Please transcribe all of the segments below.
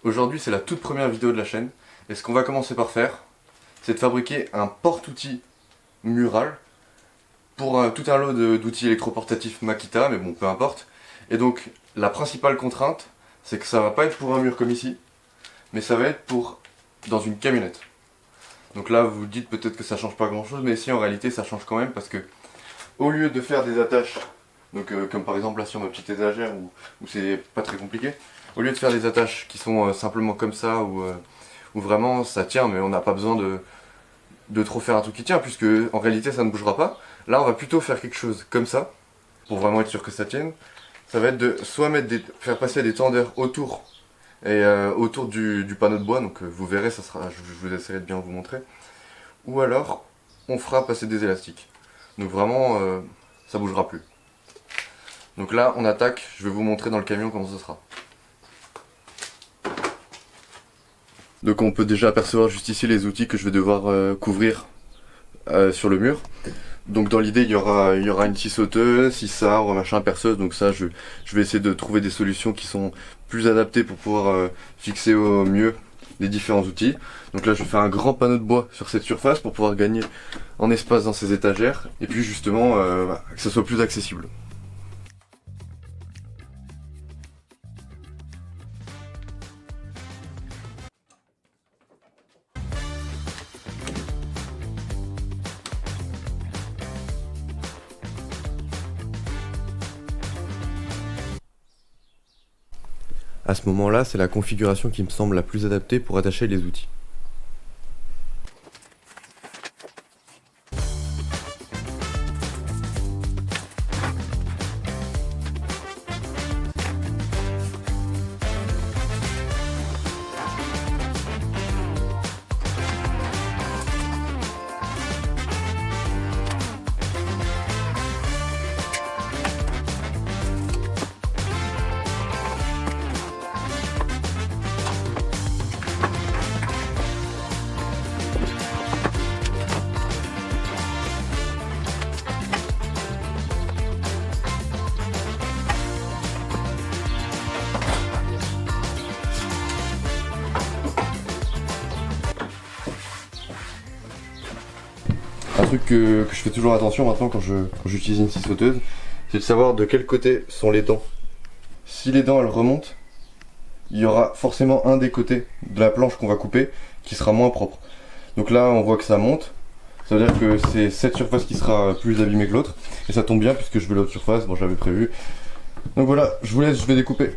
Aujourd'hui c'est la toute première vidéo de la chaîne et ce qu'on va commencer par faire c'est de fabriquer un porte-outils mural pour tout un lot d'outils électroportatifs Makita, mais bon peu importe. Et donc la principale contrainte c'est que ça va pas être pour un mur comme ici, mais ça va être pour dans une camionnette. Donc là vous vous dites peut-être que ça change pas grand chose, mais si en réalité ça change quand même parce que au lieu de faire des attaches, donc comme par exemple là sur ma petite étagère où c'est pas très compliqué, au lieu de faire des attaches qui sont simplement comme ça où vraiment ça tient mais on n'a pas besoin de trop faire un truc qui tient puisque en réalité ça ne bougera pas, là on va plutôt faire quelque chose comme ça pour vraiment être sûr que ça tienne. Ça va être de soit faire passer des tendeurs autour et autour du panneau de bois, donc vous verrez, je vous essaierai de bien vous montrer, ou alors on fera passer des élastiques. Donc vraiment ça bougera plus. Donc là on attaque, je vais vous montrer dans le camion comment ce sera. Donc on peut déjà apercevoir juste ici les outils que je vais devoir couvrir sur le mur. Donc dans l'idée il y aura une scie sauteuse, scie sabre, machin, perceuse, donc ça je vais essayer de trouver des solutions qui sont plus adaptées pour pouvoir fixer au mieux les différents outils. Donc là je vais faire un grand panneau de bois sur cette surface pour pouvoir gagner en espace dans ces étagères et puis justement que ça soit plus accessible. À ce moment-là, c'est la configuration qui me semble la plus adaptée pour attacher les outils. Un truc que je fais toujours attention maintenant quand j'utilise une scie sauteuse, c'est de savoir de quel côté sont les dents. Si les dents elles remontent, il y aura forcément un des côtés de la planche qu'on va couper qui sera moins propre. Donc là on voit que ça monte, ça veut dire que c'est cette surface qui sera plus abîmée que l'autre. Et ça tombe bien puisque je veux l'autre surface, bon j'avais prévu. Donc voilà, je vous laisse, je vais découper.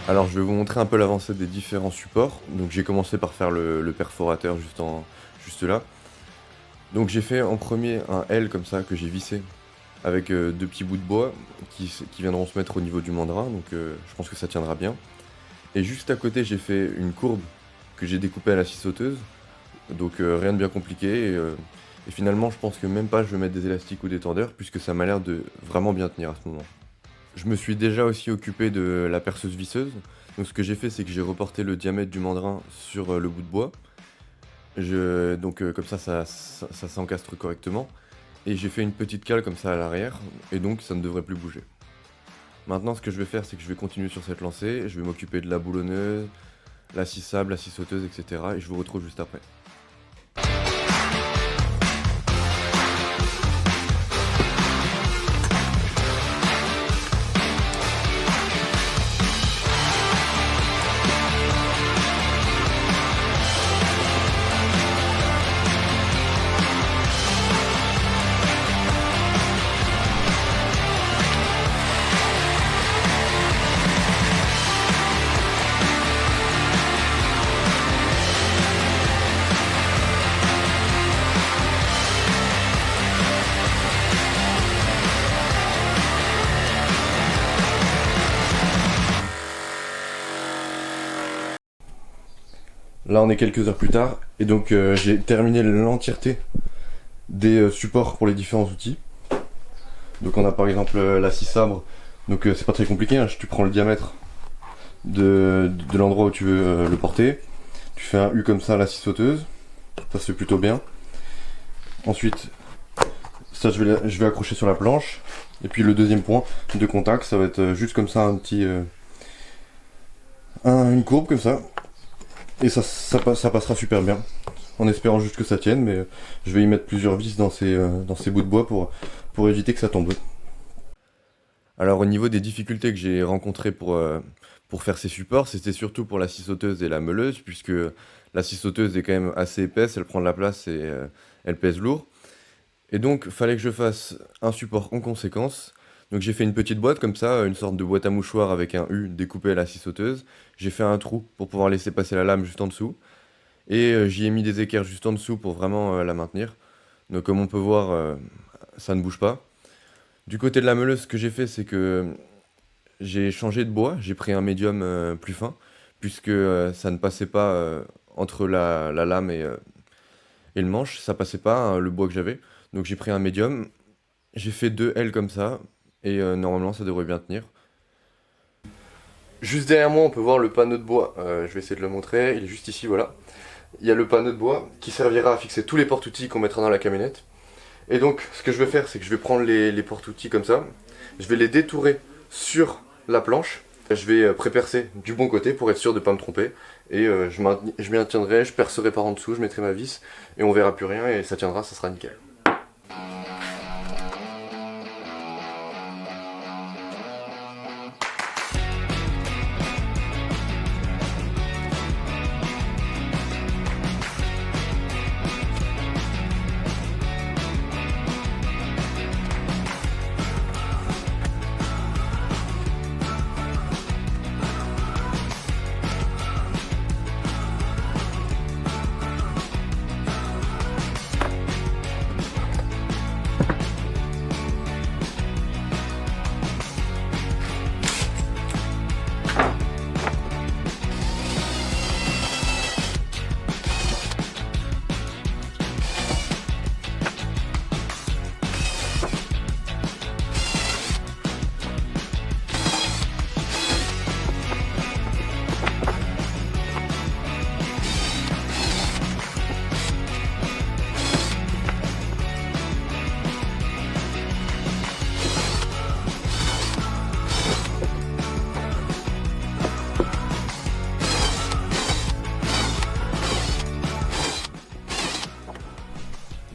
Alors je vais vous montrer un peu l'avancée des différents supports. Donc j'ai commencé par faire le perforateur juste là. Donc j'ai fait en premier un L comme ça que j'ai vissé avec deux petits bouts de bois qui viendront se mettre au niveau du mandrin. Donc je pense que ça tiendra bien. Et juste à côté j'ai fait une courbe que j'ai découpée à la scie sauteuse. Donc rien de bien compliqué. Et finalement je pense que même pas je vais mettre des élastiques ou des tendeurs puisque ça m'a l'air de vraiment bien tenir à ce moment. Je me suis déjà aussi occupé de la perceuse visseuse. Donc ce que j'ai fait, c'est que j'ai reporté le diamètre du mandrin sur le bout de bois. Comme ça s'encastre correctement. Et j'ai fait une petite cale comme ça à l'arrière. Et donc ça ne devrait plus bouger. Maintenant, ce que je vais faire, c'est que je vais continuer sur cette lancée. Je vais m'occuper de la boulonneuse, la scie sable, la scie sauteuse, etc. Et je vous retrouve juste après. Là on est quelques heures plus tard et donc j'ai terminé l'entièreté des supports pour les différents outils. Donc on a par exemple la scie sabre, donc c'est pas très compliqué, hein. Tu prends le diamètre de l'endroit où tu veux le porter, tu fais un U comme ça à la scie sauteuse, ça se fait plutôt bien. Ensuite ça je vais accrocher sur la planche, et puis le deuxième point de contact ça va être juste comme ça une courbe comme ça. Et ça passera super bien, en espérant juste que ça tienne, mais je vais y mettre plusieurs vis dans ces bouts de bois pour éviter que ça tombe. Alors au niveau des difficultés que j'ai rencontrées pour faire ces supports, c'était surtout pour la scie sauteuse et la meuleuse, puisque la scie sauteuse est quand même assez épaisse, elle prend de la place et elle pèse lourd. Et donc fallait que je fasse un support en conséquence. Donc j'ai fait une petite boîte comme ça, une sorte de boîte à mouchoir avec un U découpé à la scie sauteuse. J'ai fait un trou pour pouvoir laisser passer la lame juste en dessous. Et j'y ai mis des équerres juste en dessous pour vraiment la maintenir. Donc comme on peut voir, ça ne bouge pas. Du côté de la meuleuse, ce que j'ai fait, c'est que j'ai changé de bois. J'ai pris un médium plus fin, puisque ça ne passait pas entre la lame et le manche. Ça passait pas, hein, le bois que j'avais. Donc j'ai pris un médium. J'ai fait deux L comme ça. Et normalement ça devrait bien tenir. Juste derrière moi on peut voir le panneau de bois, je vais essayer de le montrer, il est juste ici, voilà. Il y a le panneau de bois qui servira à fixer tous les porte-outils qu'on mettra dans la camionnette. Et donc ce que je vais faire, c'est que je vais prendre les porte-outils comme ça, je vais les détourer sur la planche, je vais prépercer du bon côté pour être sûr de ne pas me tromper. Et je m'y tiendrai, je percerai par en dessous, je mettrai ma vis et on verra plus rien et ça tiendra, ça sera nickel.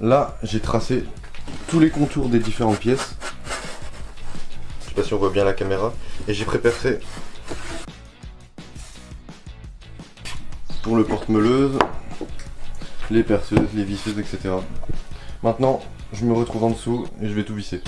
Là, j'ai tracé tous les contours des différentes pièces. Je sais pas si on voit bien la caméra. Et j'ai prépercé pour le porte-meuleuse, les perceuses, les visseuses, etc. Maintenant, je me retrouve en dessous et je vais tout visser.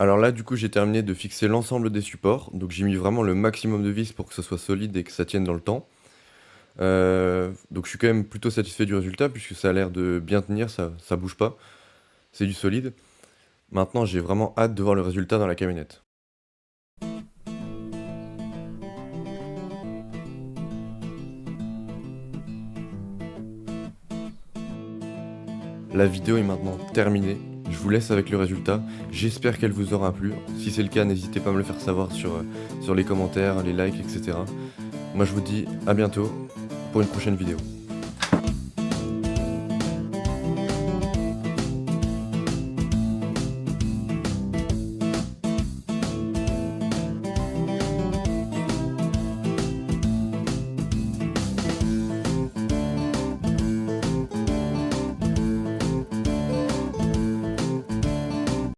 Alors là, du coup, j'ai terminé de fixer l'ensemble des supports, donc j'ai mis vraiment le maximum de vis pour que ce soit solide et que ça tienne dans le temps. Donc je suis quand même plutôt satisfait du résultat puisque ça a l'air de bien tenir, ça bouge pas, c'est du solide. Maintenant, j'ai vraiment hâte de voir le résultat dans la camionnette. La vidéo est maintenant terminée. Je vous laisse avec le résultat. J'espère qu'elle vous aura plu. Si c'est le cas, n'hésitez pas à me le faire savoir sur les commentaires, les likes, etc. Moi, je vous dis à bientôt pour une prochaine vidéo.